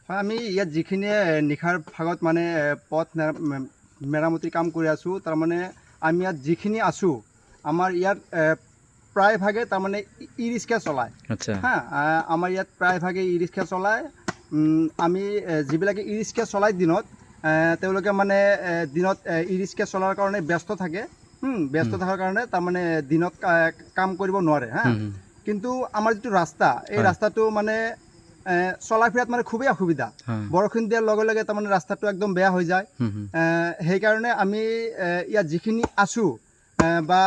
হয়, আমি ইয়াত যিখিনি নিশাৰ ভাগত মানে পথ মেৰামতিৰ কাম কৰি আছোঁ, তাৰমানে আমি ইয়াত যিখিনি আছোঁ আমাৰ ইয়াত প্ৰায়ভাগে তাৰমানে ই ৰিক্সা চলায়। হা, আমাৰ ইয়াত প্ৰায়ভাগে ই ৰিক্সা চলায়। আমি যিবিলাকে ই ৰিক্সা চলায় দিনত, তেওঁলোকে মানে দিনত ই ৰিক্সা চলাৰ কাৰণে ব্যস্ত থাকে। ব্যস্ত থকাৰ কাৰণে তাৰমানে দিনত কাম কৰিব নোৱাৰে। হা, কিন্তু আমাৰ যিটো ৰাস্তা, এই ৰাস্তাটো মানে চলা ফিৰাত মানে খুবেই অসুবিধা। বৰষুণ দিয়াৰ লগে লগে তাৰমানে ৰাস্তাটো একদম বেয়া হৈ যায়। সেইকাৰণে আমি ইয়াত যিখিনি আছোঁ বা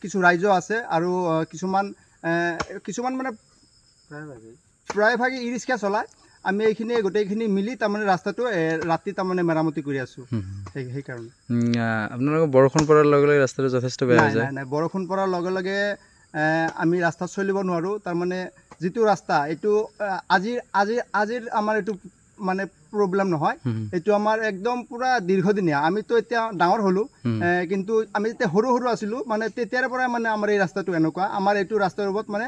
কিছু ৰাইজ আছে আৰু কিছুমান মানে প্ৰায়ভাগে ই ৰিক্সা চলায়। আমি এইখিনি গোটেইখিনি মিলি তাৰমানে ৰাস্তাটো ৰাতি তাৰমানে মেৰামতি কৰি আছোঁ। সেইকাৰণে আপোনালোকৰ বৰষুণ পৰাৰ লগে লগে ৰাস্তাটো যথেষ্ট বেয়া হৈ যায়। নাই, বৰষুণ পৰাৰ লগে লগে আমি ৰাস্তাত চলিব নোৱাৰোঁ। তাৰমানে যিটো ৰাস্তা, এইটো আজিৰ আমাৰ এইটো মানে প্ৰব্লেম নহয়। এইটো আমাৰ একদম পুৰা দীৰ্ঘদিনীয়া। আমিতো এতিয়া ডাঙৰ হ'লোঁ, কিন্তু আমি যেতিয়া সৰু আছিলোঁ মানে তেতিয়াৰ পৰাই মানে আমাৰ এই ৰাস্তাটো এনেকুৱা। আমাৰ এইটো ৰাস্তাৰ ওপৰত মানে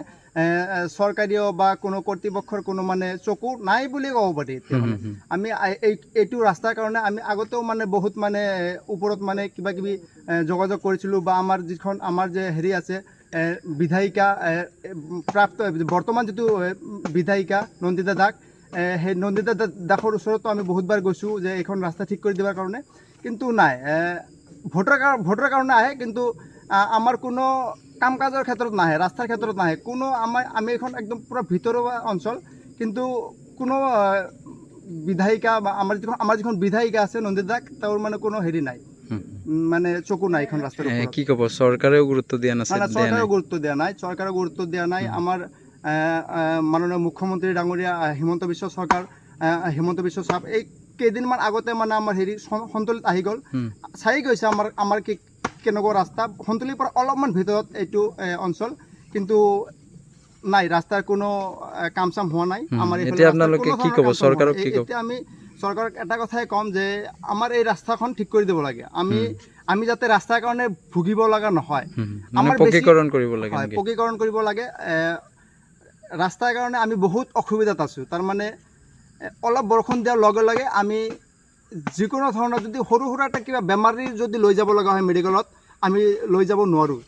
চৰকাৰীও বা কোনো কৰ্তৃপক্ষৰ কোনো মানে চকু নাই বুলিয়ে ক'ব পাৰি। এতিয়া মানে আমি এইটো ৰাস্তাৰ কাৰণে আমি আগতেও মানে বহুত মানে ওপৰত মানে কিবা কিবি যোগাযোগ কৰিছিলোঁ, বা আমাৰ যে হেৰি আছে বিধায়িকা প্ৰাপ্ত বৰ্তমান যিটো বিধায়িকা নন্দিতা দাস, সেই নন্দিতা দাসৰ ওচৰতো আমি বহুতবাৰ গৈছোঁ যে এইখন ৰাস্তা ঠিক কৰি দিবৰ কাৰণে, কিন্তু নাই। ভোটৰ কাৰণে আহে, কিন্তু আমাৰ কোনো কাম কাজৰ ক্ষেত্ৰত নাহে, ৰাস্তাৰ ক্ষেত্ৰত নাহে কোনো। আমি এইখন একদম পূৰা ভিতৰুৱা অঞ্চল, কিন্তু কোনো বিধায়িকা বা আমাৰ যিখন বিধায়িকা আছে নন্দিতা দাস, তেওঁৰ মানে কোনো হেৰি নাই, মানে চকু নাই এইখন ৰাস্তাৰ ওপৰত। কি ক'ব, চৰকাৰেও গুৰুত্ব দিয়া নাছিল? চৰকাৰেও গুৰুত্ব দিয়া নাই। আমাৰ মাননীয় মুখ্যমন্ত্ৰী ডাঙৰীয়া হিমন্ত বিশ্ব ছাৰ এই কেইদিনমান আগতে মানে আমাৰ হেৰি সন্তোলিত আহি গ'ল, চাই গৈছে আমাৰ কেনেকুৱা ৰাস্তা। সন্তোলিৰ পৰা অলপমান ভিতৰত এইটো অঞ্চল, কিন্তু নাই, ৰাস্তাৰ কোনো কাম চাম হোৱা নাই। আমাৰ এতিয়া আমি চৰকাৰক এটা কথাই ক'ম যে আমাৰ এই ৰাস্তাখন ঠিক কৰি দিব লাগে। আমি যাতে ৰাস্তাৰ কাৰণে ভুগিব লগা নহয়, আমাৰ পকীকৰণ কৰিব লাগে। ৰাস্তাৰ কাৰণে আমি বহুত অসুবিধাত আছোঁ। তাৰমানে অলপ বৰষুণ দিয়াৰ লগে লগে আমি যিকোনো ধৰণৰ যদি সৰু সুৰা এটা কিবা বেমাৰী যদি লৈ যাব লগা হয় মেডিকেলত, আমি লৈ যাব নোৱাৰোঁ।